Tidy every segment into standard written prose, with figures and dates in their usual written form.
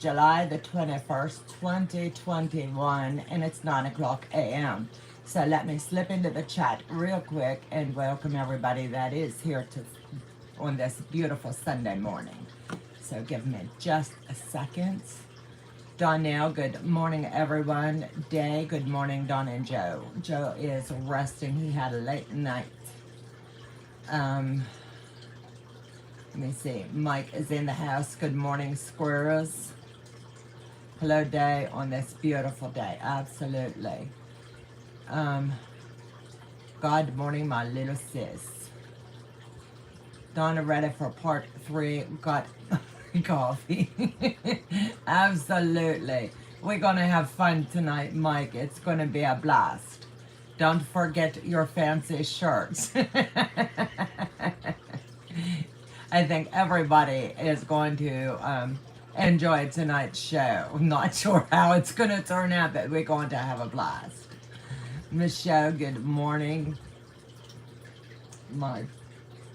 July the 21st, 2021, and it's 9 o'clock a.m. So let me slip into the chat real quick and welcome everybody that is here to on this beautiful Sunday morning. So give me just a second. Donnell, good morning, everyone. Day, good morning, Donna and Joe. Joe is resting. He had a late night. Let me see. Mike is in the house. Good morning, squirrels. Hello, Day, on this beautiful day. Absolutely. God morning, my little sis. Donna ready for part 3. Got coffee. Absolutely. We're going to have fun tonight, Mike. It's going to be a blast. Don't forget your fancy shirts. I think everybody is going to enjoy tonight's show. I'm not sure how it's going to turn out, but we're going to have a blast. Michelle, good morning. My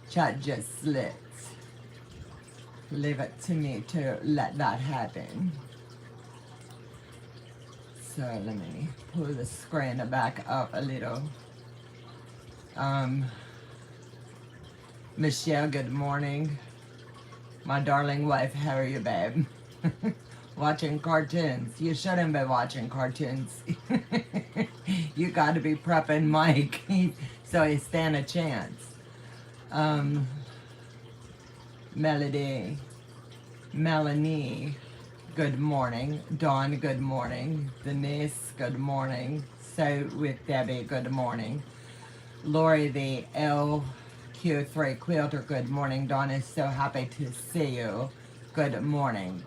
chat just slipped. Leave it to me to let that happen. So let me pull the screen back up a little. Michelle, good morning. My darling wife, how are you, babe? Watching cartoons. You shouldn't be watching cartoons. You got to be prepping Mike so he stand a chance. Melanie, good morning. Dawn, good morning. Denise, good morning. So with Debbie, good morning. Lori, the LQ3 quilter, good morning. Dawn is so happy to see you. Good morning.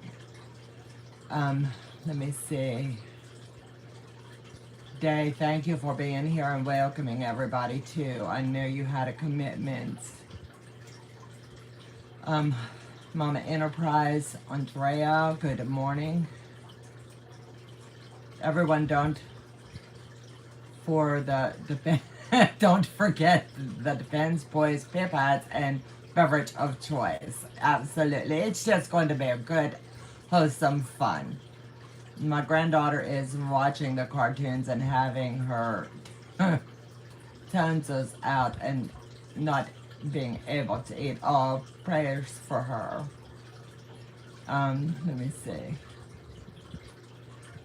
Let me see. Day, thank you for being here and welcoming everybody too. I know you had a commitment. Mama Enterprise, Andrea, good morning. Everyone, don't forget the Defense Boys pip hats and beverage of choice. Absolutely. It's just going to be a good, wholesome fun. My granddaughter is watching the cartoons and having her tonsils out and not being able to eat. All prayers for her. Let me see.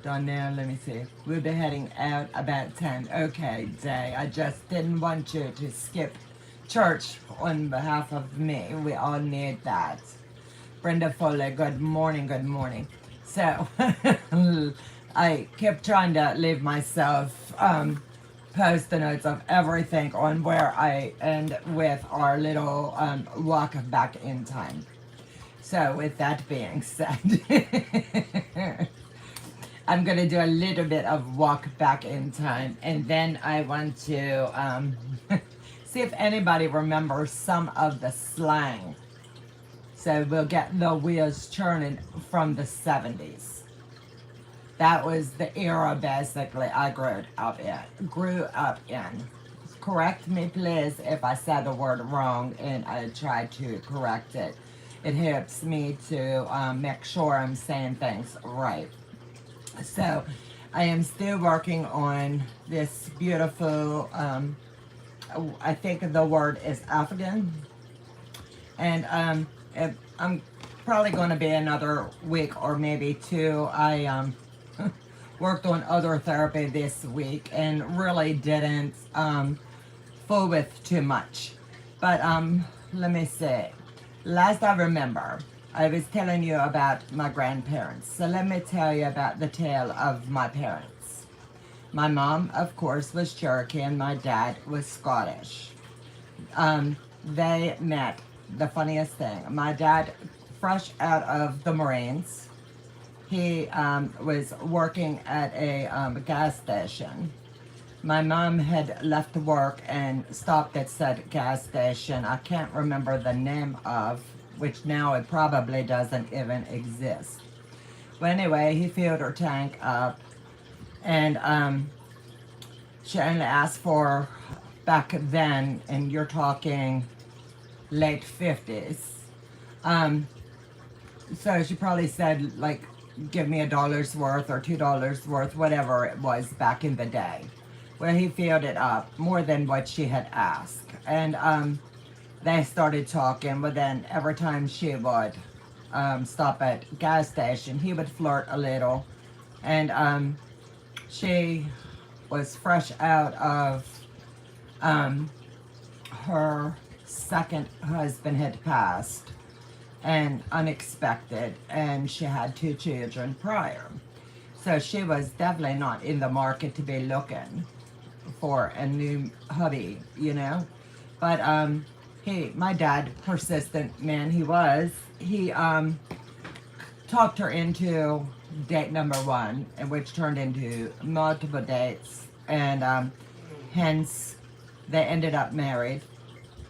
Donnell, let me see. We'll be heading out about 10. Okay, Day. I just didn't want you to skip church on behalf of me. We all need that. Brenda Foley, good morning, good morning. So, I kept trying to leave myself post-it notes of everything on where I end with our little walk back in time. So with that being said, I'm going to do a little bit of walk back in time, and then I want to see if anybody remembers some of the slang. So we'll get the wheels churning from the 70s. That was the era basically I grew up in. Correct me please if I said the word wrong and I try to correct it. It helps me to make sure I'm saying things right. So I am still working on this beautiful, I think the word is Afghan. And I'm probably going to be another week or maybe 2. I worked on other therapy this week and really didn't fool with too much. But let me see. Last I remember, I was telling you about my grandparents. So let me tell you about the tale of my parents. My mom, of course, was Cherokee and my dad was Scottish. They met. The funniest thing, my dad, fresh out of the Marines, he was working at a gas station. My mom had left work and stopped at said gas station. I can't remember the name of, which now it probably doesn't even exist. But anyway, he filled her tank up, and she only asked for, back then, and you're talking late 50s. So she probably said like give me $1's worth or $2 worth, whatever it was back in the day. Well, he filled it up more than what she had asked. And they started talking, but then every time she would stop at gas station, he would flirt a little. And she was fresh out of her second husband had passed, and unexpected, and she had 2 children prior. So she was definitely not in the market to be looking for a new hubby, you know. But my dad, persistent man he talked her into date number 1, and which turned into multiple dates, and hence they ended up married.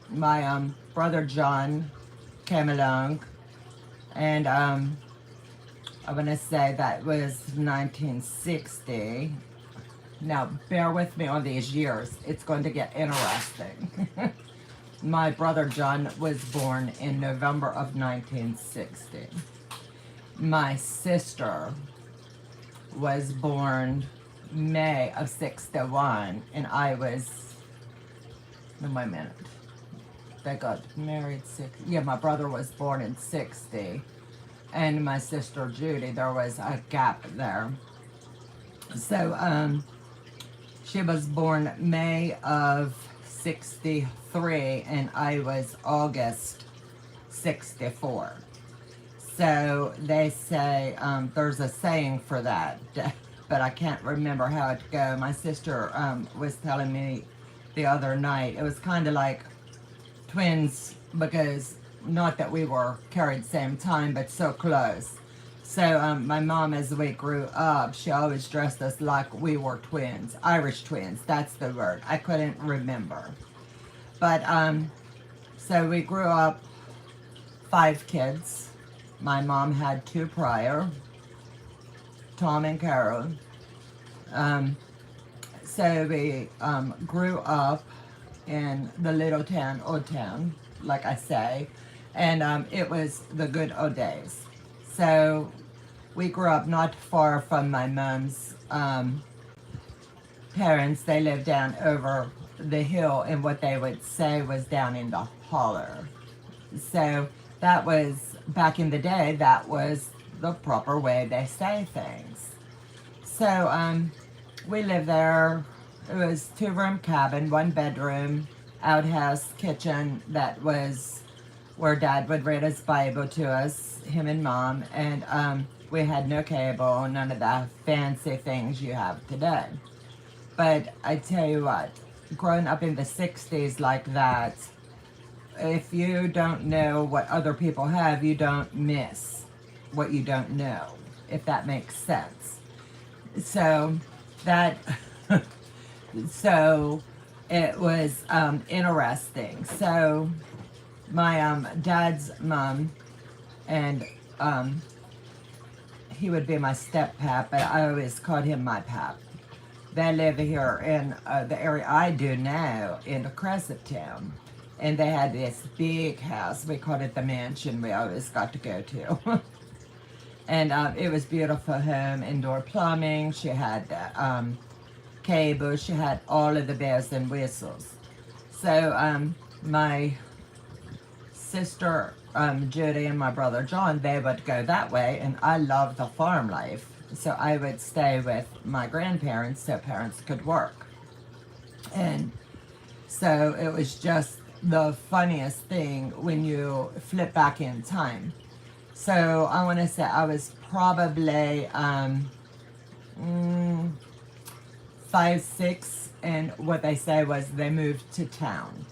My brother John came along, and I want to say that was 1960. Now, bear with me on these years. It's going to get interesting. My brother John was born in November of 1960. My sister was born May of 61, and I was, no, wait a minute. They got married my brother was born in 60, and my sister Judy, there was a gap there. So she was born May of 63, and I was August 64. So they say there's a saying for that, but I can't remember how it go. My sister was telling me the other night, it was kind of like twins, because not that we were carried same time, but so close. So my mom, as we grew up, she always dressed us like we were twins, Irish twins, that's the word. I couldn't remember. But so we grew up 5 kids. My mom had 2 prior, Tom and Carol. So we grew up in the little town, old town, like I say, and it was the good old days. So we grew up not far from my mom's parents. They lived down over the hill, and what they would say was down in the holler. So that was, back in the day, that was the proper way they say things. So we lived there. It was 2-room cabin, 1 bedroom, outhouse, kitchen. That was where Dad would read his Bible to us, him and Mom, and we had no cable, none of the fancy things you have today. But I tell you what, growing up in the 60s like that, if you don't know what other people have, you don't miss what you don't know, if that makes sense. So that... So it was interesting. So my dad's mom, and he would be my step-pap, but I always called him my pap. They live here in the area I do now, in the Crescent Town. And they had this big house. We called it the mansion we always got to go to. And it was beautiful home, indoor plumbing. She had cable, she had all of the bells and whistles. So my sister Judy and my brother John, they would go that way, and I loved the farm life. So I would stay with my grandparents so parents could work. And so it was just the funniest thing when you flip back in time. So I want to say I was probably 5, 6, and what they say was they moved to town.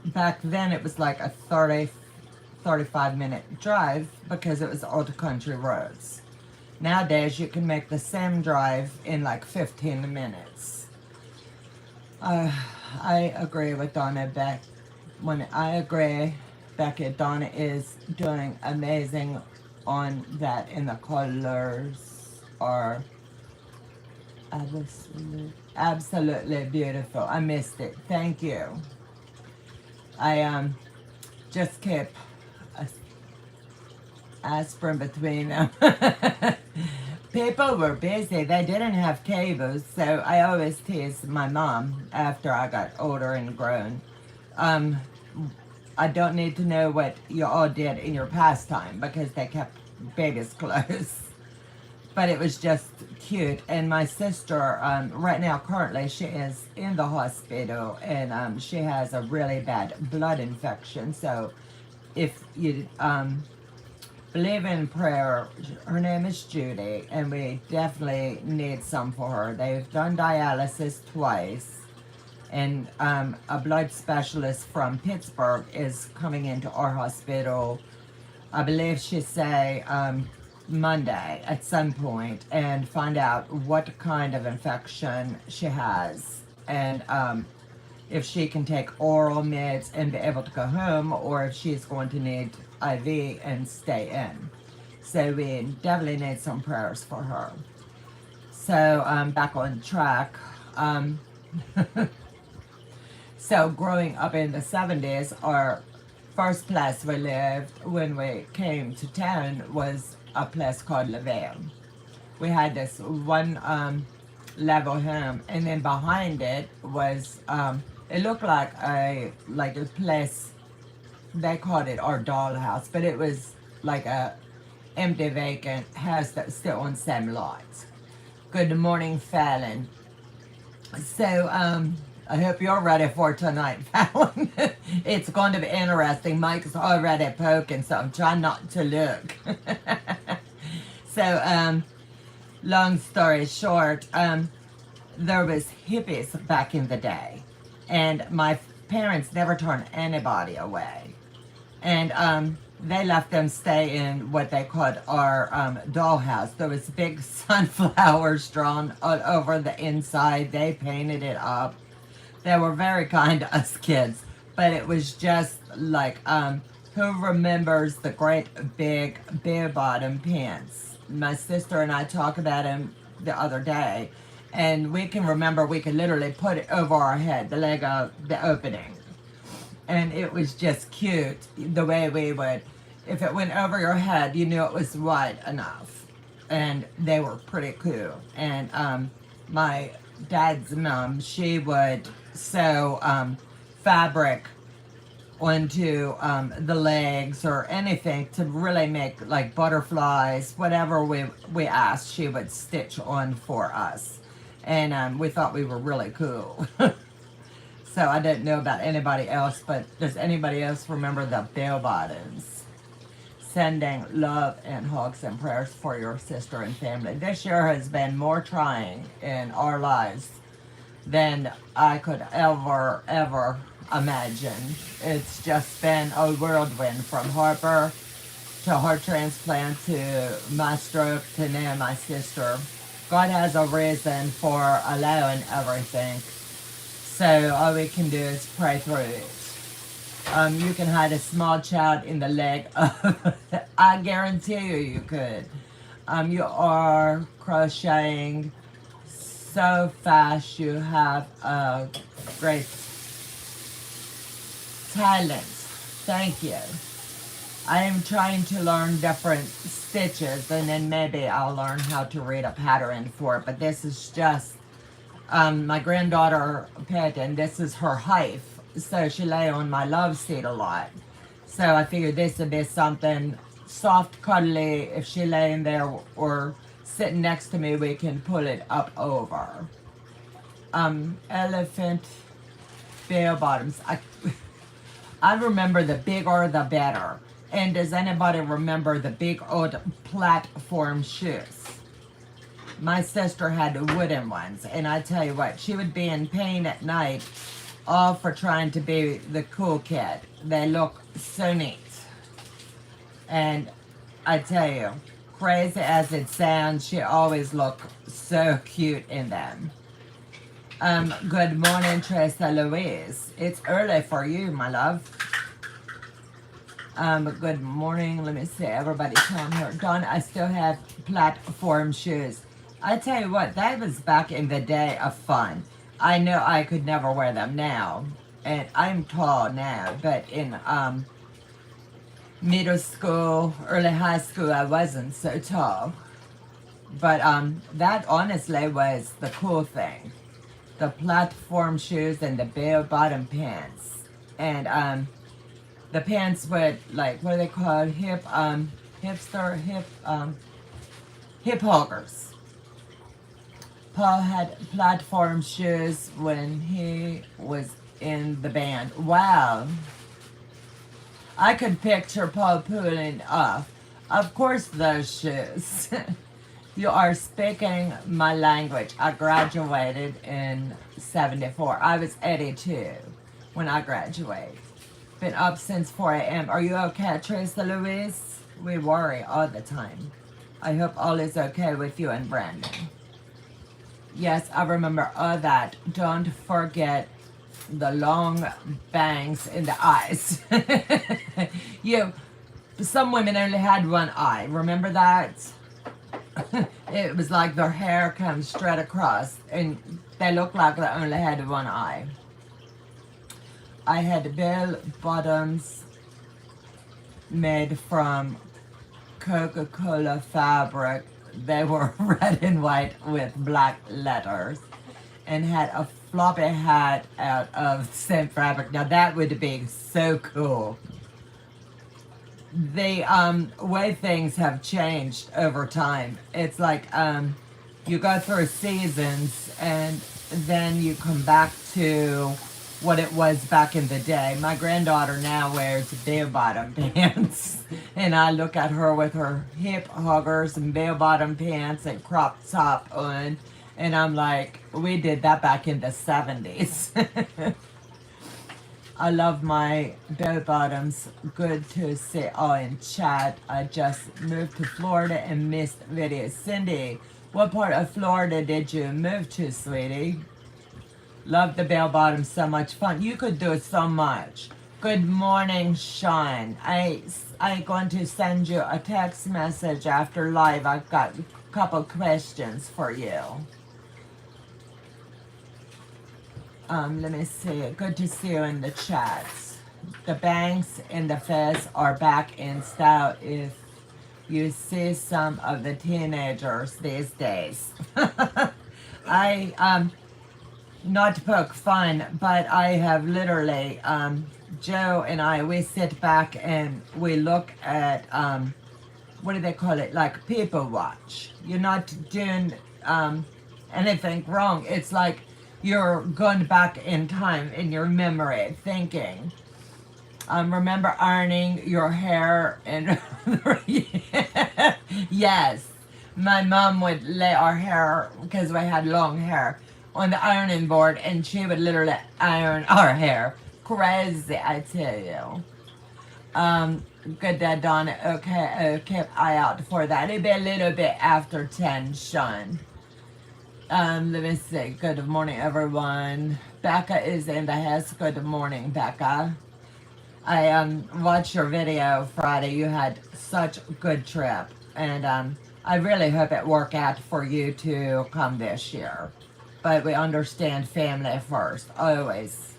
Back then it was like a 35-minute drive, because it was old country roads. Nowadays you can make the same drive in like 15 minutes. I agree with Donna Becky. Donna is doing amazing on that, and the colors are absolutely beautiful. I missed it. Thank you. I just kept aspirin between them. people were busy. They didn't have cables, so I always teased my mom after I got older and grown. Um, I don't need to know what you all did in your pastime because they kept babies close. But it was just cute. And my sister, right now, currently, she is in the hospital and she has a really bad blood infection. So if you believe in prayer, her name is Judy, and we definitely need some for her. They've done dialysis twice, and a blood specialist from Pittsburgh is coming into our hospital. I believe she say Monday at some point, and find out what kind of infection she has, and if she can take oral meds and be able to go home, or if she's going to need IV and stay in. So we definitely need some prayers for her. So back on track. So growing up in the 70s, our first place we lived when we came to town was a place called Lavelle. We had this one level home, and then behind it was it looked like a place. They called it our dollhouse, but it was like a empty vacant house that was still on same lots. Good morning, Fallon. So I hope you're ready for tonight, Fallon. It's going to be interesting. Mike's already poking, so I'm trying not to look. So long story short, there was hippies back in the day, and my parents never turned anybody away, and they left them stay in what they called our dollhouse. There was big sunflowers drawn all over the inside. They painted it up. They were very kind to us kids, but it was just like who remembers the great big bare bottom pants? My sister and I talked about them the other day, and we can remember we could literally put it over our head, the leg of the opening. And it was just cute the way we would, if it went over your head, you knew it was wide enough. And they were pretty cool. And my dad's mom, she would sew fabric onto the legs or anything to really make like butterflies, whatever we asked, she would stitch on for us. And we thought we were really cool. So I didn't know about anybody else, but does anybody else remember the bell bottoms? Sending love and hugs and prayers for your sister and family. This year has been more trying in our lives than I could ever imagine. It's just been a whirlwind, from Harper to heart transplant to my stroke to now my sister. God has a reason for allowing everything. So all we can do is pray through it. You can hide a small child in the leg. I guarantee you could. You are crocheting so fast. You have a great talent. Thank you. I am trying to learn different stitches, and then maybe I'll learn how to read a pattern for it. But this is just my granddaughter pet, and this is her hive. So she lay on my love seat a lot. So I figured this would be something soft, cuddly. If she laying there or sitting next to me, we can pull it up over. Elephant bell bottoms. I remember the bigger the better. And does anybody remember the big old platform shoes? My sister had wooden ones, and I tell you what, she would be in pain at night, all for trying to be the cool kid. They look so neat. And I tell you, crazy as it sounds, she always looked so cute in them. Good morning, Teresa Louise. It's early for you, my love. Good morning. Let me see. Everybody come here. Donna, I still have platform shoes. I tell you what, that was back in the day of fun. I know I could never wear them now. And I'm tall now, but in middle school, early high school, I wasn't so tall. But that honestly was the cool thing. The platform shoes and the bare bottom pants. And the pants with like what are they called? Hip hoggers. Paul had platform shoes when he was in the band. Wow. I could picture Paul pulling off. Of course, those shoes. You are speaking my language. I graduated in 74. I was 82 when I graduated. Been up since 4 a.m. Are you okay, Teresa Louise? We worry all the time. I hope all is okay with you and Brandon. Yes, I remember all that. Don't forget the long bangs in the eyes. Some women only had one eye. Remember that? It was like their hair comes straight across and they looked like they only had one eye. I had bell bottoms made from Coca-Cola fabric. They were red and white with black letters and had a floppy hat out of the same fabric. Now that would be so cool. The way things have changed over time. It's like you go through seasons and then you come back to what it was back in the day. My granddaughter now wears bare bottom pants and I look at her with her hip huggers and bare bottom pants and crop top on and I'm like, we did that back in the 70s. I love my bell bottoms. Good to see all in chat. I just moved to Florida and missed videos. Cindy, what part of Florida did you move to, sweetie? Love the bell bottoms, so much fun. You could do so much. Good morning, Sean. I'm going to send you a text message after live. I've got a couple questions for you. Let me see. Good to see you in the chat. The bangs in the fez are back in style if you see some of the teenagers these days. Not to poke fun, but I have literally, Joe and I, we sit back and we look at, what do they call it? Like people watch. You're not doing anything wrong. It's like, you're going back in time in your memory, thinking. Remember ironing your hair and yes, my mom would lay our hair because we had long hair on the ironing board, and she would literally iron our hair. Crazy, I tell you. Good day, Donna. Okay, keep eye out for that. It'll be a little bit after 10, Sean. Let me see. Good morning, everyone. Becca is in the house. Good morning, Becca. I watched your video Friday. You had such a good trip, and I really hope it worked out for you to come this year. But we understand family first, always.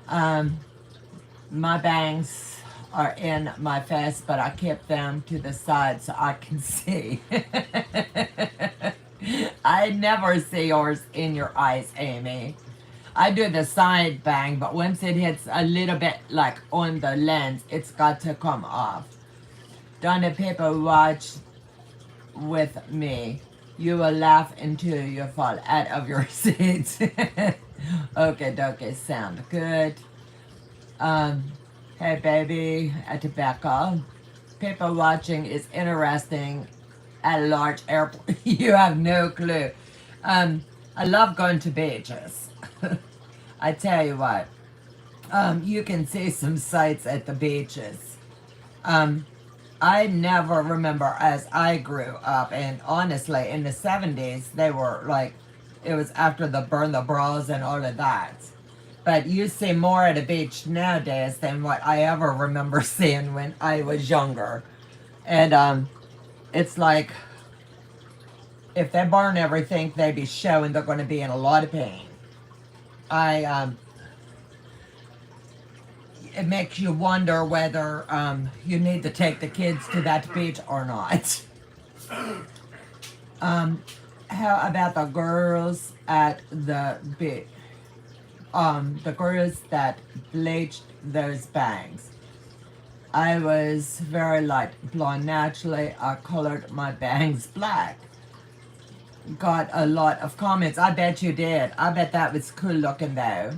My bangs are in my face, but I keep them to the side so I can see. I never see yours in your eyes, Amy. I do the side bang, but once it hits a little bit like on the lens, it's got to come off. Donna, people watch with me. You will laugh until you fall out of your seats. Okay, sound good. Hey baby, at Becca. People watching is interesting at a large airport. You have no clue. I love going to beaches. I tell you what, you can see some sights at the beaches. I never remember as I grew up, and honestly, in the 70s, they were like, it was after the burn the bras and all of that. But you see more at a beach nowadays than what I ever remember seeing when I was younger. And it's like, if they burn everything, they be showing they're going to be in a lot of pain. It makes you wonder whether you need to take the kids to that beach or not. How about the girls at the girls that bleached those bangs? I was very light blonde. Naturally, I colored my bangs black. Got a lot of comments. I bet you did. I bet that was cool looking though.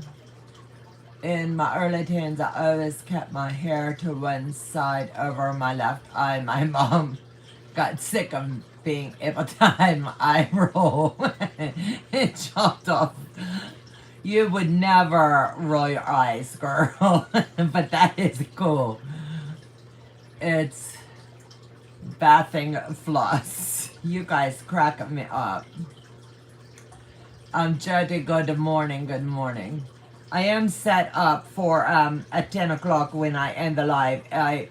In my early teens, I always kept my hair to one side over my left eye. My mom got sick of being able to hide my eye roll. It chopped off. You would never roll your eyes, girl. But that is cool. It's bathing floss. You guys crack me up. Jody, good morning, good morning. I am set up for at 10 o'clock when I end the live.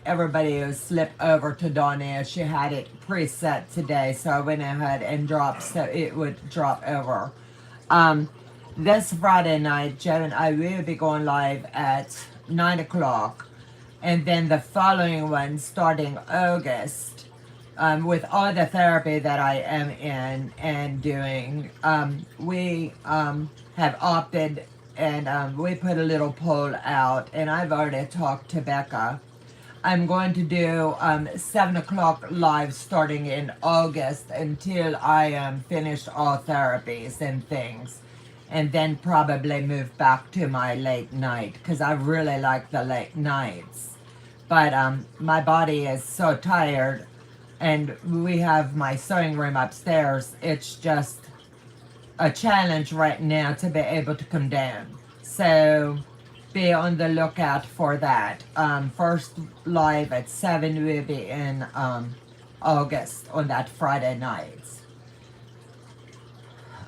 Everybody will slip over to Donna. She had it preset today, so I went ahead and dropped so it would drop over. This Friday night, Joe and I will be going live at 9 o'clock. And then the following one starting August, with all the therapy that I am in and doing, we have opted and we put a little poll out, and I've already talked to Becca. I'm going to do 7 o'clock live starting in August until I am finished all therapies and things, and then probably move back to my late night because I really like the late nights. But my body is so tired, and we have my sewing room upstairs. It's just a challenge right now to be able to come down. So be on the lookout for that. First live at 7 will be in August on that Friday nights.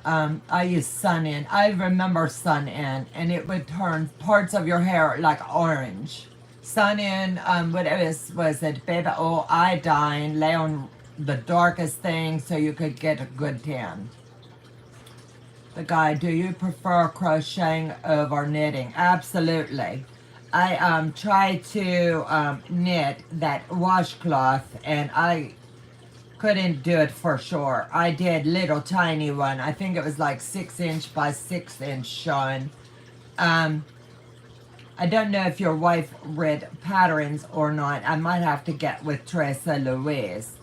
I use Sun In. I remember Sun In, and it would turn parts of your hair like orange. Sun In, what was it, baby oil, iodine, lay on the darkest thing so you could get a good tan. The guy, do you prefer crocheting over knitting? Absolutely. I tried to knit that washcloth, and I couldn't do it for sure. I did little tiny one. I think it was like 6" by 6" showing. I don't know if your wife read patterns or not. I might have to get with Teresa Louise.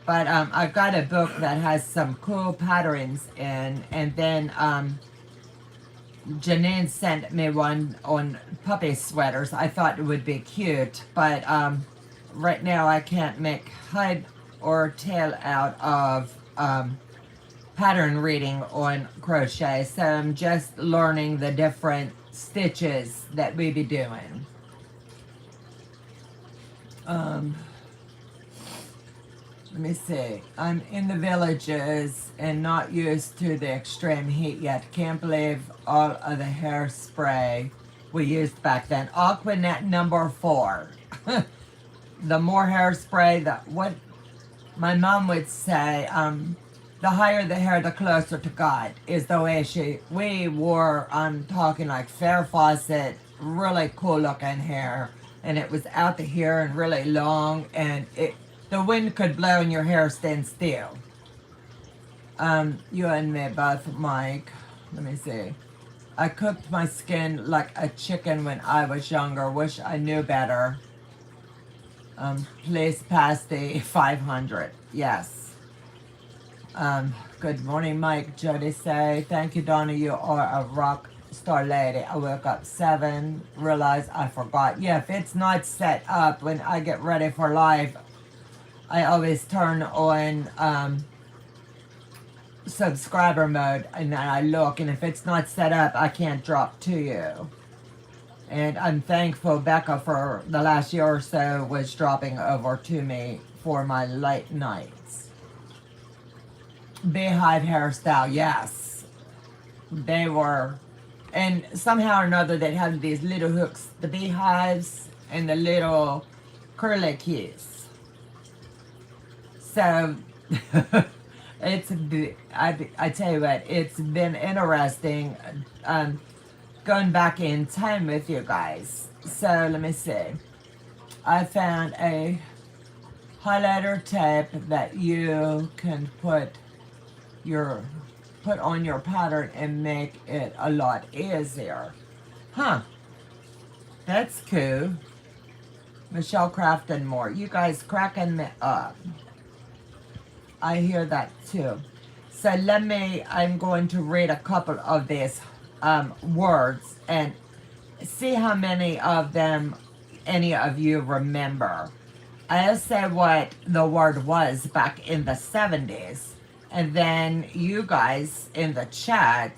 But I've got a book that has some cool patterns in, and then Janine sent me one on puppy sweaters. I thought it would be cute, but right now I can't make head or tail out of pattern reading on crochet, so I'm just learning the different stitches that we be doing. Let me see. I'm in the villages and not used to the extreme heat yet. Can't believe all of the hairspray we used back then. Aquanet number 4. The more hairspray, what my mom would say, the higher the hair, the closer to God, is the way we wore, I'm talking like Fair Fawcett, really cool looking hair. And it was out to here and really long, and the wind could blow and your hair stand still. You and me both, Mike. Let me see. I cooked my skin like a chicken when I was younger. Wish I knew better. Please pass the 500. Yes. Good morning, Mike. Jody say, thank you, Donna. You are a rock star lady. I woke up 7, realized I forgot. Yeah, if it's not set up when I get ready for live, I always turn on subscriber mode, and then I look, and if it's not set up, I can't drop to you. And I'm thankful Becca for the last year or so was dropping over to me for my late nights. Beehive hairstyle, yes. They were, and somehow or another they'd have these little hooks, the beehives and the little curly keys. So, I tell you what, it's been interesting going back in time with you guys. So, let me see. I found a highlighter tape that you can put your put on your pattern and make it a lot easier. Huh, that's cool. Michelle Crafton Moore, you guys cracking me up. I hear that too. So I'm going to read a couple of these words and see how many of them any of you remember. I'll say what the word was back in the 70s, and then you guys in the chat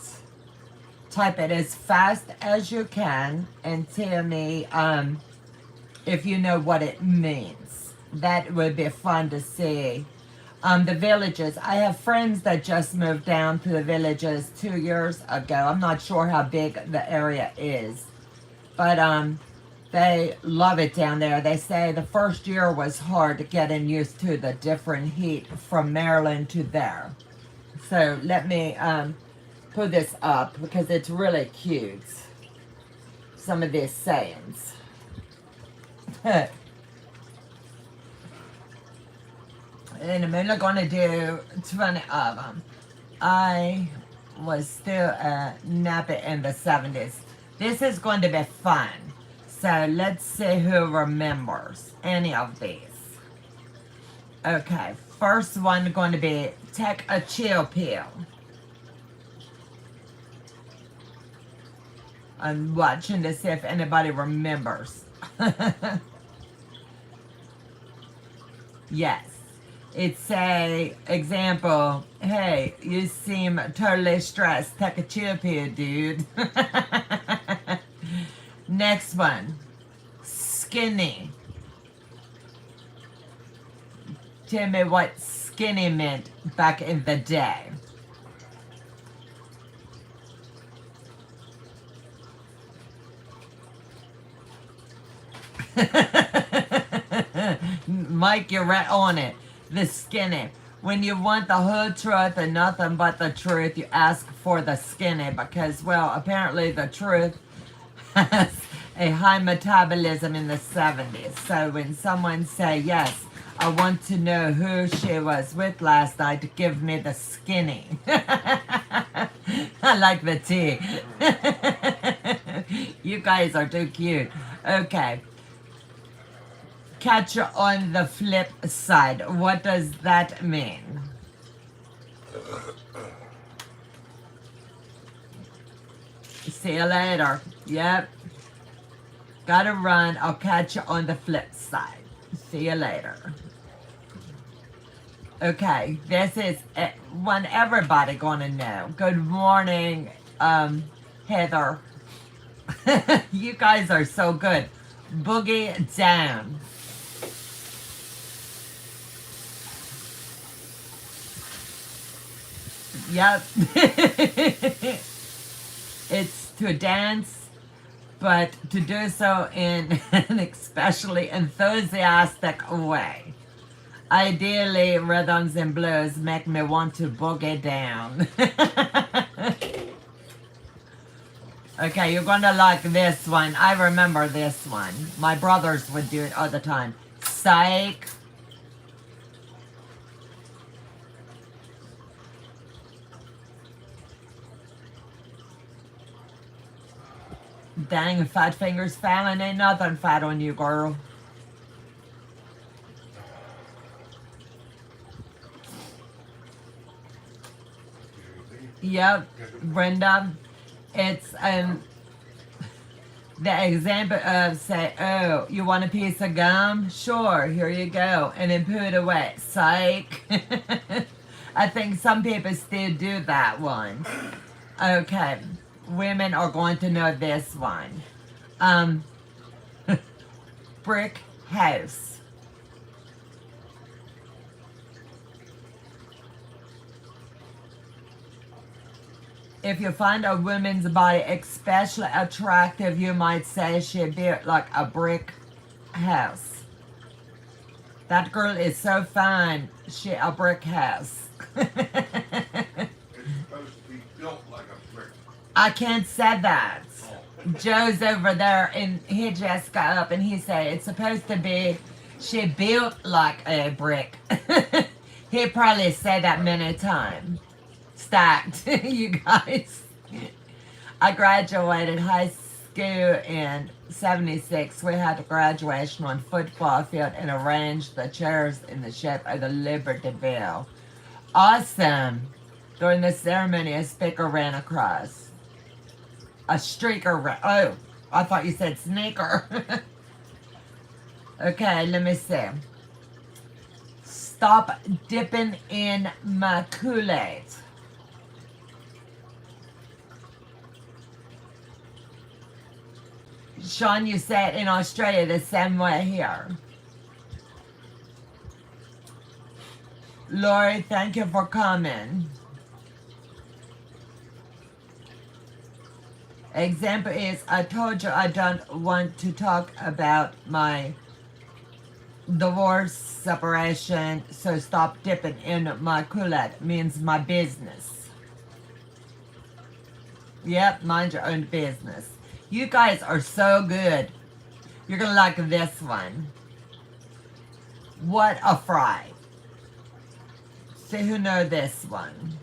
type it as fast as you can and tell me if you know what it means. That would be fun to see. The villages. I have friends that just moved down to the villages 2 years ago. I'm not sure how big the area is, but they love it down there. They say the first year was hard getting used to the different heat from Maryland to there. So let me put this up because it's really cute. Some of these sayings. And I'm only going to do 20 of them. I was still a nappy in the 70s. This is going to be fun. So let's see who remembers any of these. Okay, first one going to be take a chill pill. I'm watching to see if anybody remembers. Yes. It's a example. Hey, you seem totally stressed. Take a chill pill, dude. Next one. Skinny. Tell me what skinny meant back in the day. Mike, you're right on it. The skinny. When you want the whole truth and nothing but the truth, you ask for the skinny because, well, apparently the truth has a high metabolism in the 70s. So when someone say, yes, I want to know who she was with last night, give me the skinny. I like the tea. You guys are too cute. Okay. Catch on the flip side. What does that mean? See you later. Yep. Gotta run. I'll catch you on the flip side. See you later. Okay, this is one everybody gonna know. Good morning, Heather. You guys are so good. Boogie down. Yep. It's to dance, but to do so in an especially enthusiastic way. Ideally, rhythms and blues make me want to boogie down. Okay, you're gonna like this one. I remember this one. My brothers would do it all the time. Psych. Dang, fat fingers, Fallon, ain't nothing fat on you, girl. Yep, Brenda. It's the example of say, oh, you want a piece of gum? Sure, here you go. And then put it away. Psych. I think some people still do that one. Okay. Women are going to know this one. Brick house. If you find a woman's body especially attractive, you might say she built like a brick house. That girl is so fine, she a brick house. It's supposed to be built like a brick. I can't say that. Joe's over there and he just got up and he said it's supposed to be she built like a brick. He probably said that many times. stacked, you guys. I graduated high school in 76. We had a graduation on football field and arranged the chairs in the shape of the Liberty Bell. Awesome. During the ceremony, a speaker ran across. A streaker ran. Oh, I thought you said sneaker. Okay, let me see. Stop dipping in my Kool-Aid. Sean, you said in Australia the same way here. Lori, thank you for coming. Example is, I told you I don't want to talk about my divorce, separation, so stop dipping in my Kool-Aid. Means my business. Yep, mind your own business. You guys are so good. You're gonna like this one. What a fry. See who know this one.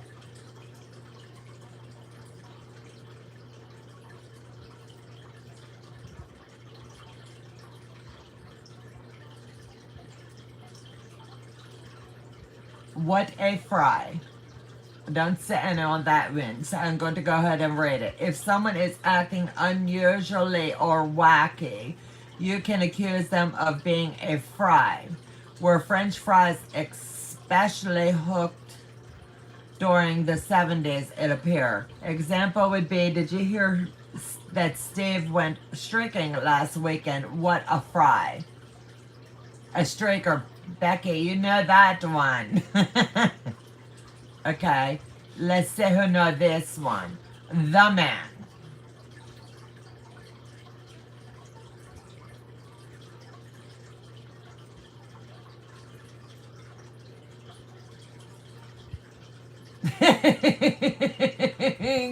What a fry. Don't say any on that one, so I'm going to go ahead and read it. If someone is acting unusually or wacky, you can accuse them of being a fry. Were French fries especially hooked during the 70s, it appeared. Example would be, did you hear that Steve went streaking last weekend? What a fry. A streaker. Becky, you know that one. Okay, let's see who know this one. The man.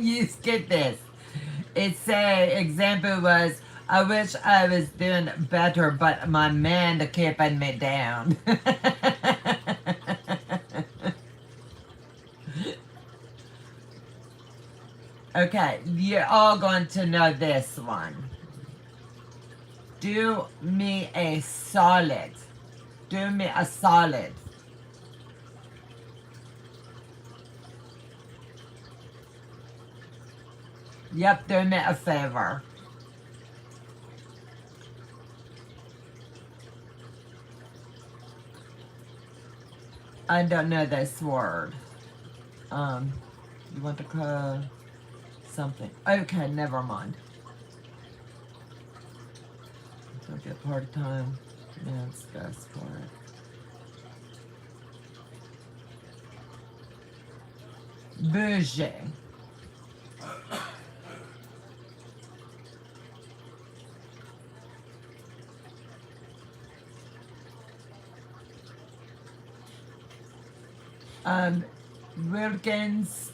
You skip this. It's a example was, I wish I was doing better, but my man keeping me down. Okay, you're all going to know this one. Do me a solid. Do me a solid. Yep, do me a favor. I don't know this word. You want to call something? Okay, never mind. Don't get hard time. Yeah, it's best for it. Bougie. Wilkins,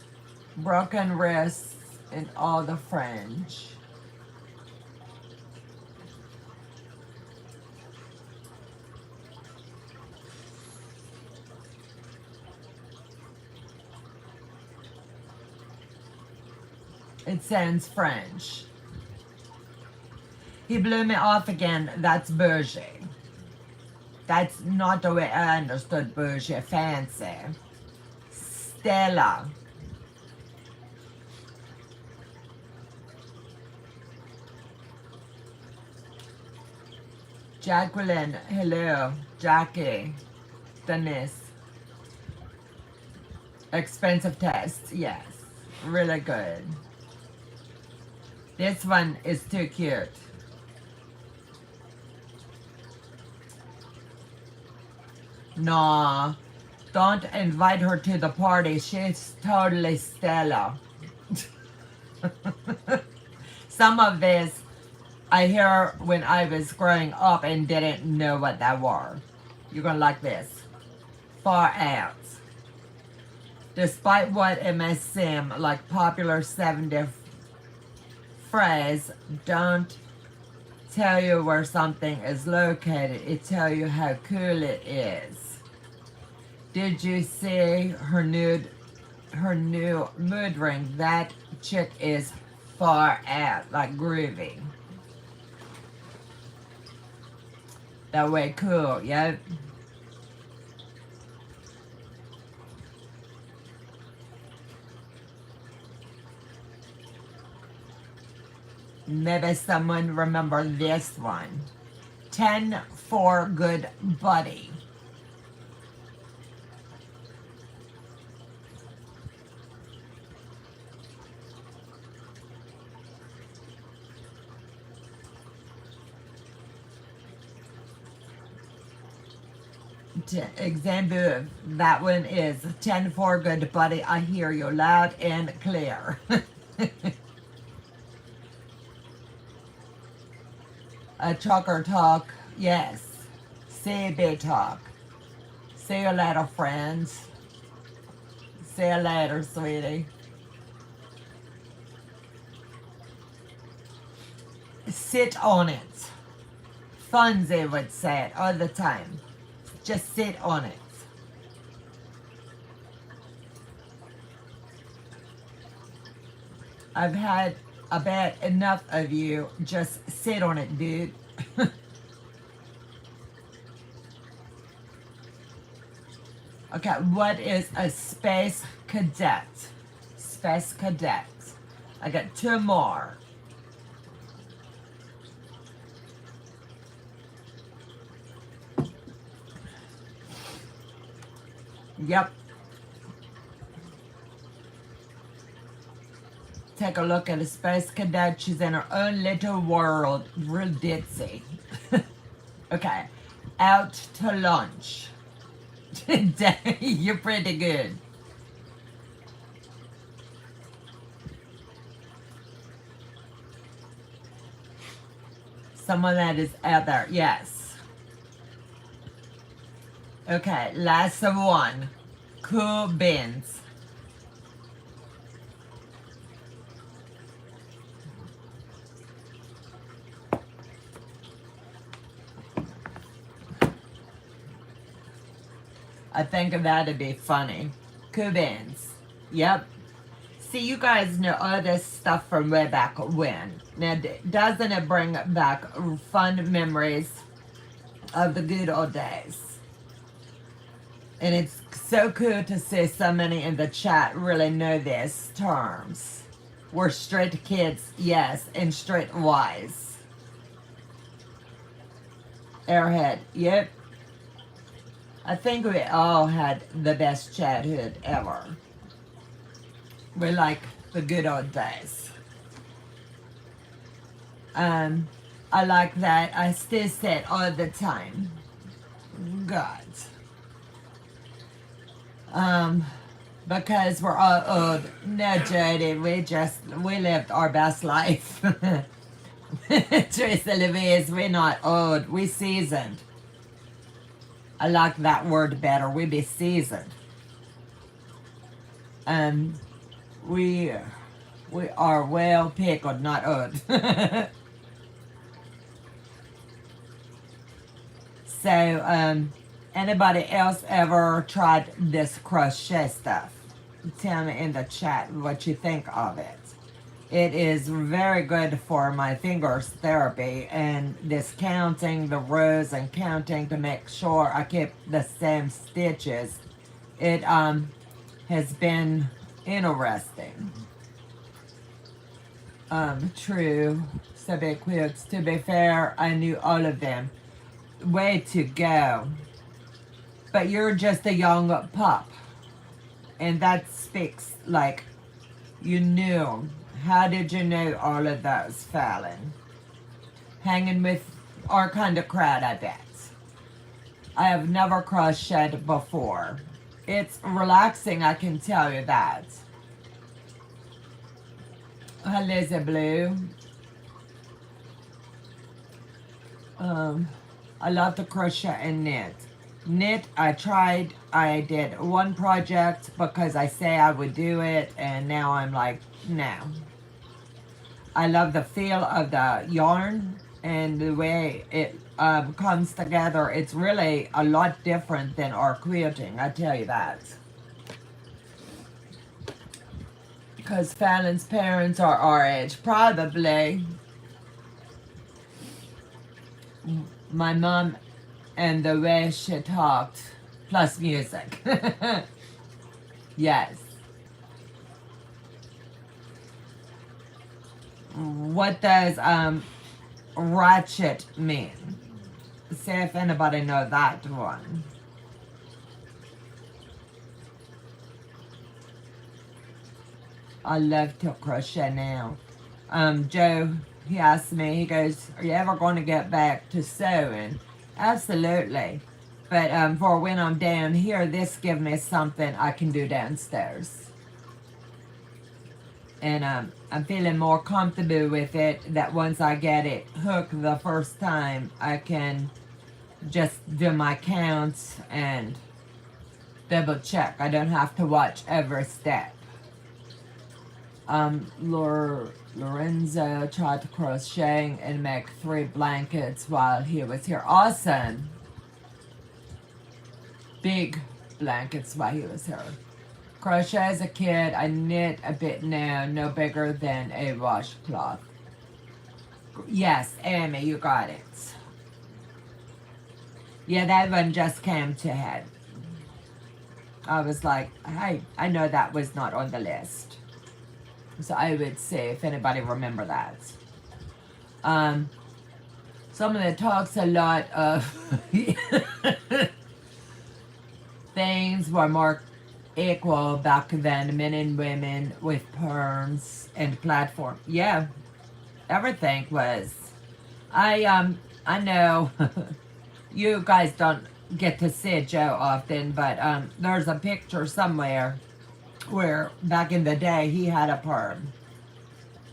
broken wrists, and all the French. It sounds French. He blew me off again. That's bougie. That's not the way I understood bougie. Fancy. Stella. Jacqueline, hello. Jackie. Denise. Expensive test, yes. Really good. This one is too cute. Nah, don't invite her to the party. She's totally Stella. Some of this I hear when I was growing up and didn't know what that were. You're gonna like this. Far out. Despite what it may seem like popular 70s phrase, don't tell you where something is located, it tell you how cool it is. Did you see her nude her new mood ring. That chick is far out, like groovy. That way cool, yep. Maybe someone remember this one. 10 for good buddy. Example, that one is 10 for good buddy. I hear you loud and clear. A trucker talk, yes. CB talk. See you later, friends. See you later, sweetie. Sit on it. Funzy would say it all the time. Just sit on it. I've had about enough of you. Just sit on it, dude. Okay, what is a space cadet? Space cadet. I got 2 more. Yep. Take a look at a space cadet. She's in her own little world. Real ditzy. Okay. Out to lunch. You're pretty good. Someone that is out there. Yes. Okay, last one. Cool beans. I think that'd be funny. Cool beans. Yep. See, you guys know all this stuff from way back when. Now, doesn't it bring back fun memories of the good old days? And it's so cool to see so many in the chat really know these terms. We're straight kids, yes, and straight wise. Airhead, yep. I think we all had the best childhood ever. We like the good old days. I like that. I still say it all the time. God. Because we're all old. No, Jody, we lived our best life. Teresa Louise, we're not old, we seasoned. I like that word better, we be seasoned. We are well pickled, not old. So, anybody else ever tried this crochet stuff? Tell me in the chat what you think of it. It is very good for my fingers therapy and this counting the rows and counting to make sure I keep the same stitches. It has been interesting. True. Subject quilts. To be fair, I knew all of them. Way to go. But you're just a young pup. And that speaks like you knew. How did you know all of those, Fallon? Hanging with our kind of crowd, I bet. I have never crocheted before. It's relaxing, I can tell you that. Lizzie Blue. I love to crochet and knit. Knit, I did one project because I say I would do it, and now I'm like, no. I love the feel of the yarn and the way it comes together. It's really a lot different than our quilting, I tell you that. Because Fallon's parents are our age. Probably. My mom and the way she talked, plus music. Yes. What does ratchet mean? See if anybody know that one. I love to crochet now. Joe, he asked me, he goes, are you ever going to get back to sewing? Absolutely. But for when I'm down here, this gives me something I can do downstairs. And I'm feeling more comfortable with it, that once I get it hooked the first time, I can just do my counts and double check. I don't have to watch every step. Lorenzo tried to crocheting and make 3 blankets while he was here. Awesome. Big blankets while he was here. Crochet as a kid. I knit a bit now, no bigger than a washcloth. Yes, Amy, you got it. Yeah, that one just came to head. I was like, hey, I know that was not on the list. So I would say if anybody remember that. Someone that talks a lot of things were more equal back then, men and women with perms and platform. Yeah, everything was. I know you guys don't get to see Joe often, but there's a picture somewhere where back in the day he had a perm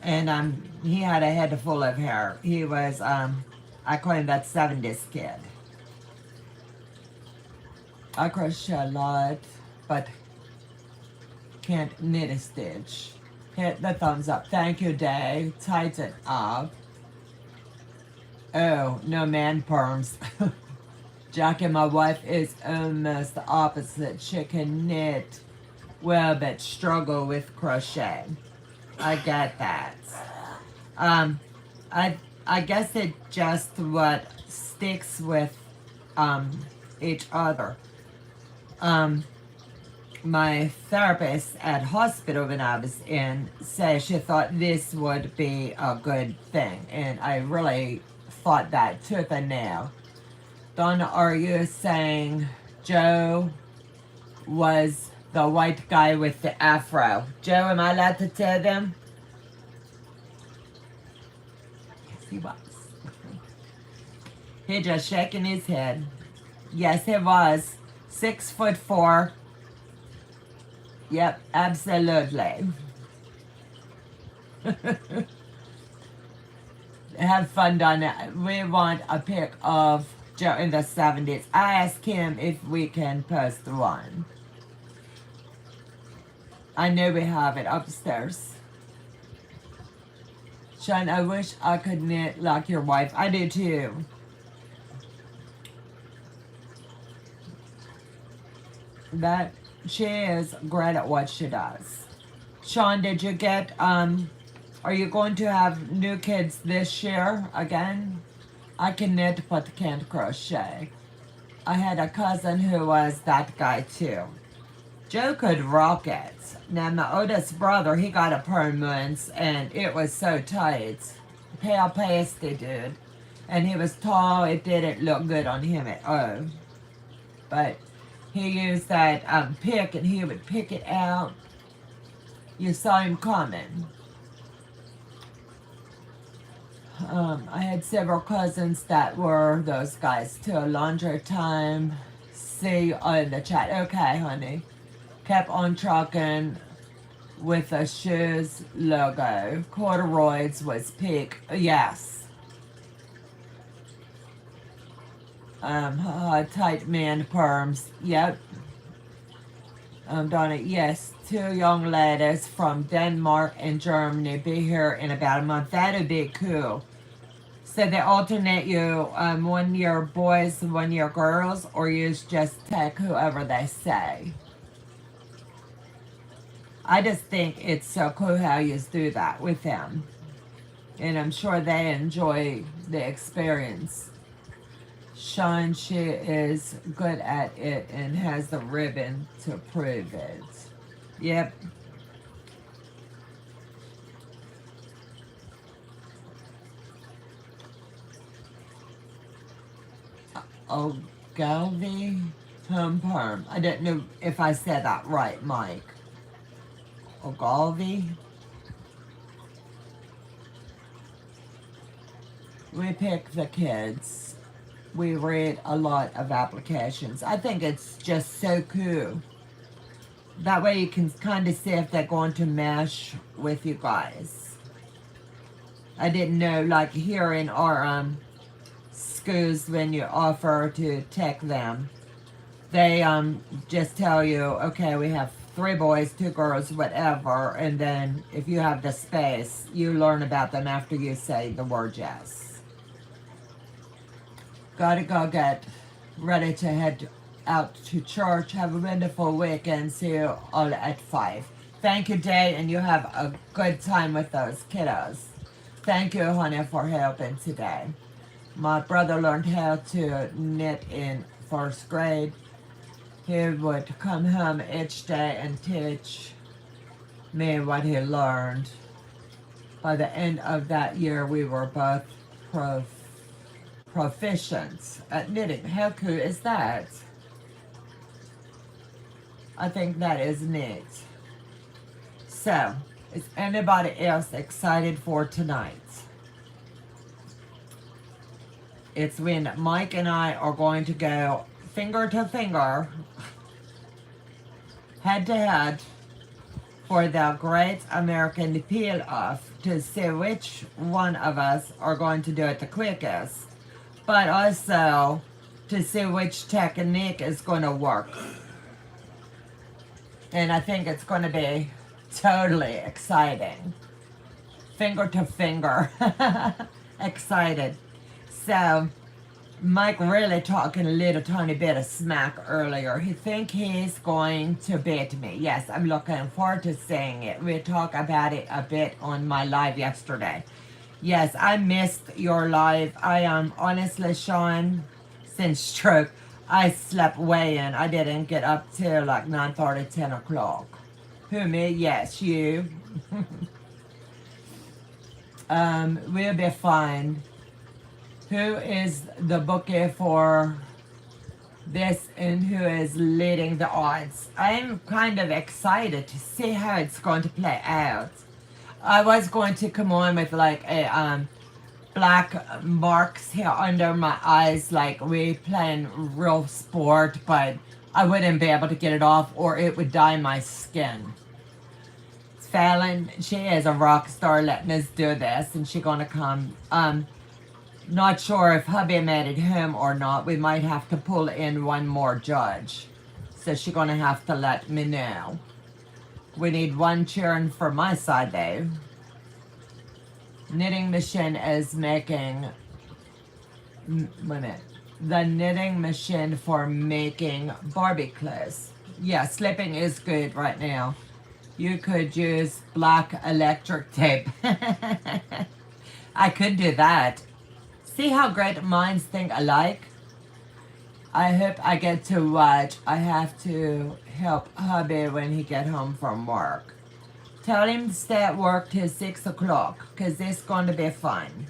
and he had a head full of hair. He was I call him that 70s kid. I crochet a lot, but can't knit a stitch. Hit the thumbs up. Thank you, Day. Tighten up. Oh, no man perms. Jackie, my wife, is almost the opposite. She can knit well, but struggle with crochet. I get that. I guess it just what sticks with each other. My therapist at hospital when I was in said she thought this would be a good thing, and I really thought that tooth and nail. Donna, are you saying Joe was the white guy with the afro? Joe, am I allowed to tell them? Yes, he was. He just shaking his head. Yes, he was. 6'4". Yep, absolutely. Have fun, Donna. We want a pic of Joe in the 70s. I asked him if we can post one. I know we have it upstairs. Sean, I wish I could knit like your wife. I do too. That she is great at what she does. Sean, did you get are you going to have new kids this year again? I can knit but can't crochet. I had a cousin who was that guy too. Joe could rock it. Now my oldest brother, he got a perm once and it was so tight. Pale pasty dude. And he was tall, it didn't look good on him at all. But he used that pick and he would pick it out. You saw him coming. I had several cousins that were those guys too. Laundry time. See you in the chat. Okay, honey. Kept on trucking with a shoes logo. Corduroys was peak. Yes. Tight man perms. Yep. Donna, yes. 2 young ladies from Denmark and Germany be here in about a month. That'd be cool. So they alternate you 1 year boys, 1 year girls, or you just take whoever they say. I just think it's so cool how you do that with them. And I'm sure they enjoy the experience. Sean, she is good at it and has the ribbon to prove it. Yep. Ogilvy Home Perm. I don't know if I said that right, Mike. Ogilvy. We pick the kids. We read a lot of applications. I think it's just so cool. That way you can kind of see if they're going to mesh with you guys. I didn't know, like here in our schools, when you offer to take them, they just tell you, okay, we have 3 boys, 2 girls, whatever, and then if you have the space, you learn about them after you say the word yes. Gotta go get ready to head out to church. Have a wonderful weekend. See you all at 5. Thank you, Day, and you have a good time with those kiddos. Thank you, honey, for helping today. My brother learned how to knit in 1st grade. He would come home each day and teach me what he learned. By the end of that year, we were both proficient at knitting. How cool is that? I think that is neat. So, is anybody else excited for tonight? It's when Mike and I are going to go finger to finger, head to head, for the Great American Peel Off to see which one of us are going to do it the quickest, but also to see which technique is going to work. And I think it's going to be totally exciting. Finger to finger. Excited. So, Mike really talking a little tiny bit of smack earlier. He think he's going to beat me. Yes, I'm looking forward to seeing it. We talked about it a bit on my live yesterday. Yes, I missed your live. I am honestly, Sean, since stroke, I slept way in. I didn't get up till like 9:30, 10 o'clock. Who, me? Yes, you. We'll be fine. Who is the bookie for this and who is leading the odds? I'm kind of excited to see how it's going to play out. I was going to come on with like a black marks here under my eyes, like we playing real sport, but I wouldn't be able to get it off or it would dye my skin. Fallon, she is a rock star letting us do this, and she gonna come. Not sure if hubby made it home or not. We might have to pull in one more judge, so she gonna have to let me know. We need one cheering for my side though. Knitting machine is making, wait a minute, the knitting machine for making Barbie clothes. Yeah, slipping is good right now. You could use black electric tape. I could do that. See how great minds think alike? I hope I get to watch. I have to help hubby when he get home from work. Tell him to stay at work till 6 o'clock, because it's going to be fun.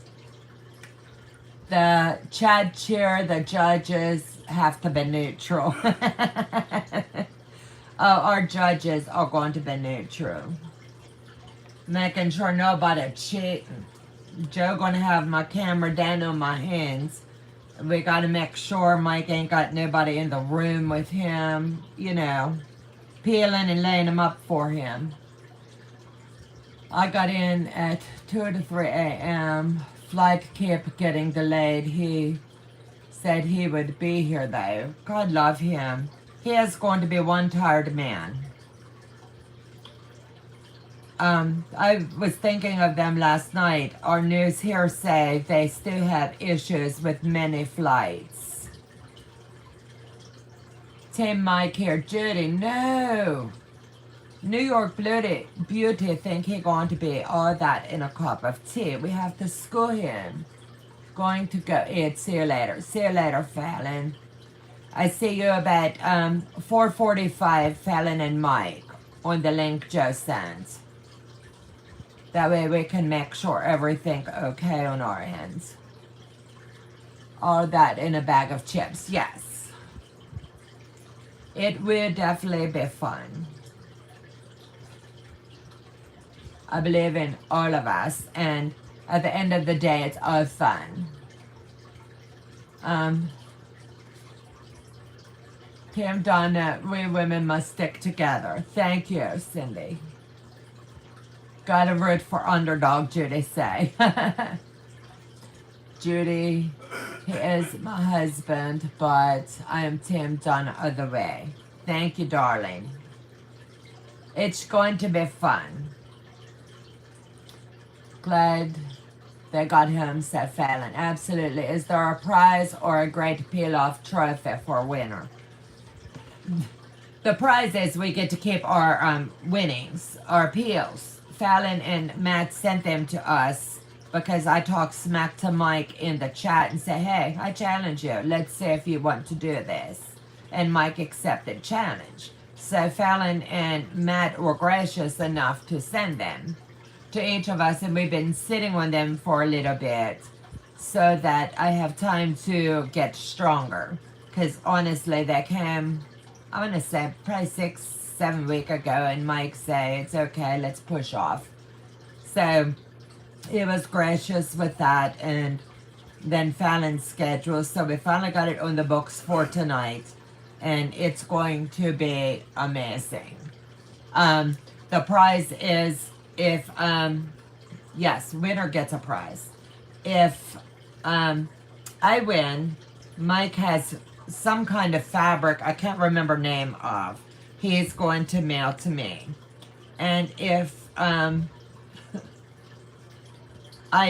The Chad cheer, the judges have to be neutral. Our judges are going to be neutral. Making sure nobody cheating. Joe going to have my camera down on my hands. We got to make sure Mike ain't got nobody in the room with him, you know, peeling and laying them up for him. I got in at 2 to 3 a.m. Flight kept getting delayed. He said he would be here though. God love him. He is going to be one tired man. I was thinking of them last night. Our news here say they still have issues with many flights. Team Mike here. Judy, no. New York Beauty think he going to be all that in a cup of tea. We have to school him. Going to go eat. See you later. See you later, Fallon. I see you about 4:45, Fallon and Mike, on the link Joe sends. That way we can make sure everything okay on our ends. All that in a bag of chips. Yes. It will definitely be fun. I believe in all of us, and at the end of the day, it's all fun. Tim, Donna, we women must stick together. Thank you, Cindy. Gotta root for underdog, Judy say. Judy, he is my husband, but I am Tim, Donna other way. Thank you, darling. It's going to be fun. Glad they got him, said Fallon. Absolutely. Is there a prize or a great peel-off trophy for a winner? The prize is we get to keep our winnings, our peels. Fallon and Matt sent them to us because I talked smack to Mike in the chat and said, hey, I challenge you. Let's see if you want to do this. And Mike accepted challenge. So Fallon and Matt were gracious enough to send them to each of us, and we've been sitting on them for a little bit so that I have time to get stronger. Because honestly, they came, I want to say, probably 6-7 weeks ago, and Mike said, it's okay, let's push off. So he was gracious with that, and then Fallon's schedule. So we finally got it on the books for tonight, and it's going to be amazing. The prize is, if yes, winner gets a prize. If I win, Mike has some kind of fabric I can't remember name of. He's going to mail to me. And if I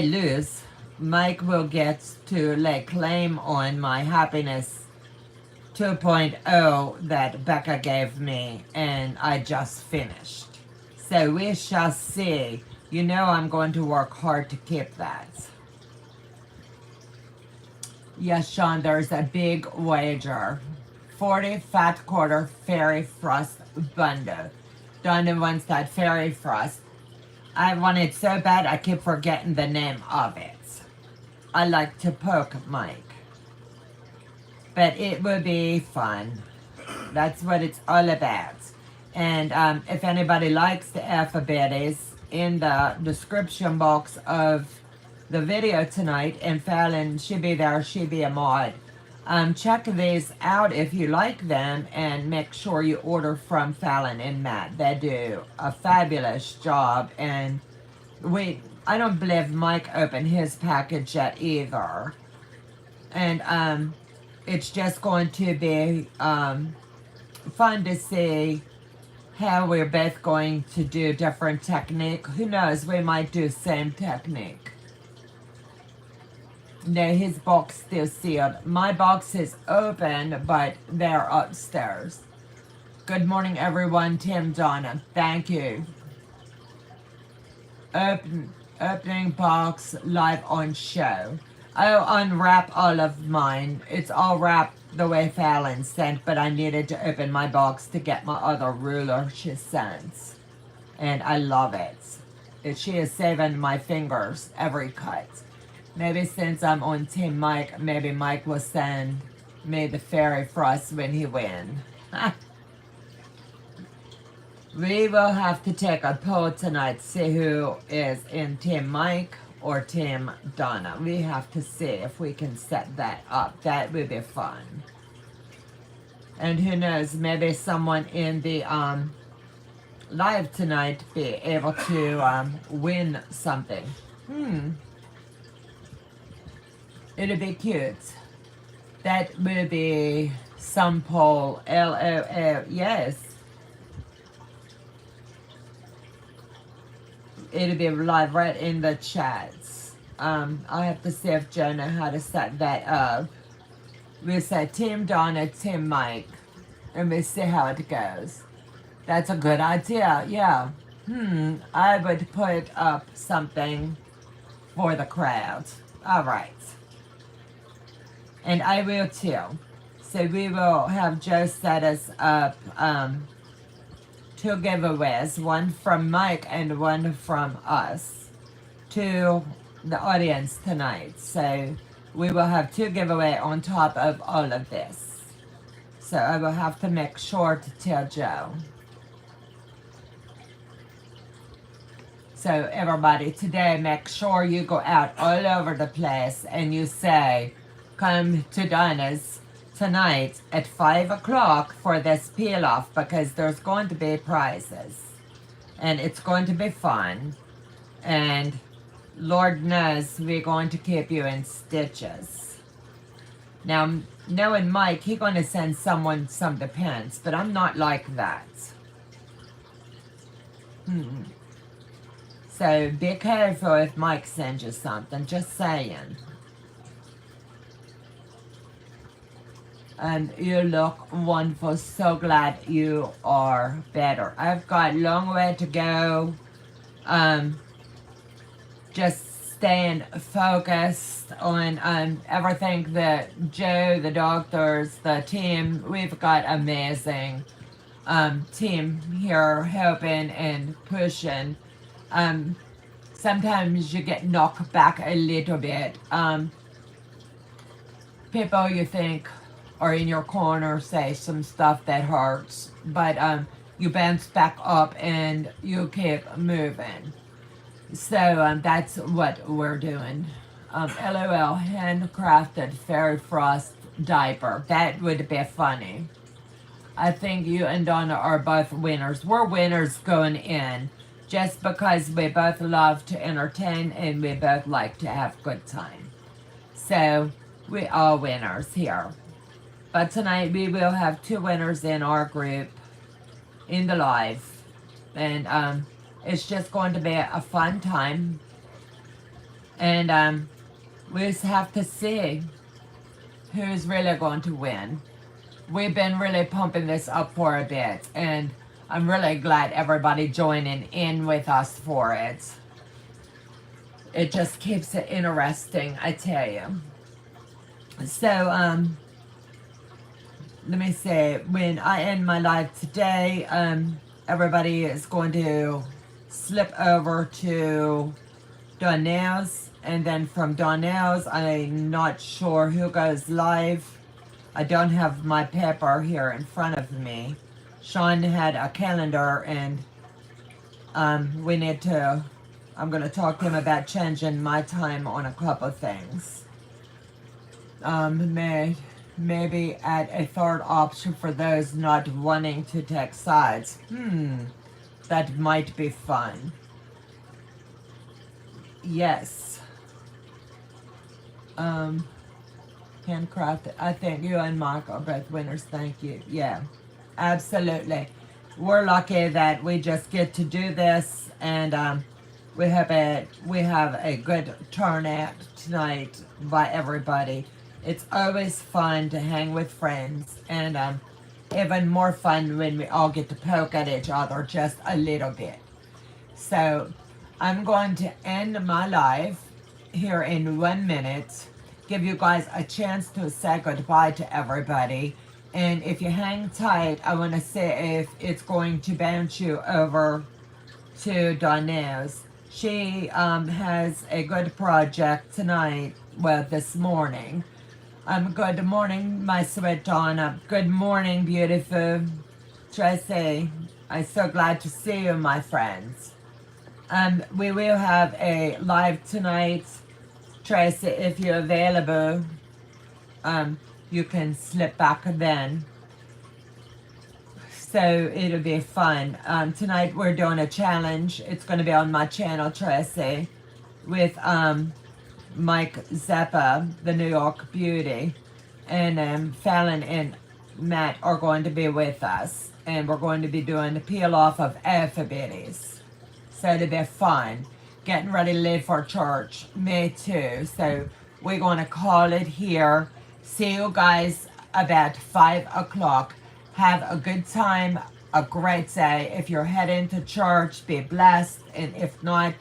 lose, Mike will get to lay claim on my happiness 2.0 that Becca gave me and I just finished. So we shall see. You know I'm going to work hard to keep that. Yes, Sean, there's a big wager. 40 fat quarter fairy frost bundle. Donna wants that fairy frost. I want it so bad I keep forgetting the name of it. I like to poke Mike. But it will be fun. That's what it's all about. And if anybody likes the alphabets, in the description box of the video tonight, and Fallon should be there, she'd be a mod. Check these out if you like them, and make sure you order from Fallon and Matt. They do a fabulous job, and I don't believe Mike opened his package yet either. And it's just going to be fun to see how we're both going to do different technique. Who knows, we might do same technique. No, his box still sealed. My box is open, but they're upstairs. Good morning, everyone. Tim, Donna. Thank you. Opening box live on show. I'll unwrap all of mine. It's all wrapped the way Fallon sent, but I needed to open my box to get my other ruler she sent. And I love it. She is saving my fingers every cut. Maybe since I'm on Team Mike, maybe Mike will send me the fairy frost when he wins. We will have to take a poll tonight, see who is in Team Mike or Team Donna. We have to see if we can set that up. That would be fun. And who knows, maybe someone in the live tonight be able to win something. It'll be cute. That will be some poll. LOL. Yes. It'll be live right in the chats. I'll have to see if Joe knows how to set that up. We'll say Team Donna, Team Mike, and we'll see how it goes. That's a good idea, yeah. I would put up something for the crowd. All right. And I will too. So we will have Joe set us up two giveaways, one from Mike and one from us, to the audience tonight. So we will have two giveaway on top of all of this. So I will have to make sure to tell Joe. So everybody, today make sure you go out all over the place and you say, come to Donna's tonight at 5 o'clock for this peel off, because there's going to be prizes and it's going to be fun. And Lord knows we're going to keep you in stitches. Now, knowing Mike, he's going to send someone some depends, but I'm not like that. So be careful if Mike sends you something, just saying. And you look wonderful, so glad you are better. I've got a long way to go. Just staying focused on everything that Joe, the doctors, the team, we've got amazing team here helping and pushing. Sometimes you get knocked back a little bit. People you think are in your corner say some stuff that hurts, but you bounce back up and you keep moving. So that's what we're doing. LOL, handcrafted fairy frost diaper. That would be funny. I think you and Donna are both winners. We're winners going in, just because we both love to entertain and we both like to have good time. So we are winners here. But tonight we will have two winners in our group in the live. And it's just going to be a fun time. And we just have to see who's really going to win. We've been really pumping this up for a bit, and I'm really glad everybody joining in with us for it. It just keeps it interesting, I tell you. So, let me see. When I end my live today, everybody is going to slip over to Donna's, and then from Donna's, I'm not sure who goes live. I don't have my paper here in front of me. Sean had a calendar, and we need to, I'm going to talk to him about changing my time on a couple things. Maybe add a third option for those not wanting to take sides. That might be fun. Yes. Handcrafted. I think you and Mark are both winners. Thank you. Yeah, absolutely. We're lucky that we just get to do this, and we have a good turnout tonight by everybody. It's always fun to hang with friends, and even more fun when we all get to poke at each other just a little bit. So I'm going to end my live here in 1 minute. Give you guys a chance to say goodbye to everybody. And if you hang tight, I want to see if it's going to bounce you over to Donna's. She has a good project tonight, well, this morning. Good morning, my sweet Donna. Good morning, beautiful Tracy. I'm so glad to see you, my friends. We will have a live tonight. Tracy, if you're available, you can slip back then. So it'll be fun. Tonight we're doing a challenge. It's going to be on my channel, Tracy, with Mike Zappa, the New York Beauty, and Fallon and Matt are going to be with us, and we're going to be doing the peel off of alphabets. So it'll be fun. Getting ready to leave for church. Me too. So we're going to call it here. See you guys about 5 o'clock. Have a good time. a great day. If you're heading to church, be blessed. And if not,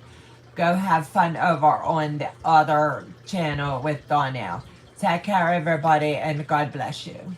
go have fun over on the other channel with Donna. Take care, everybody, and God bless you.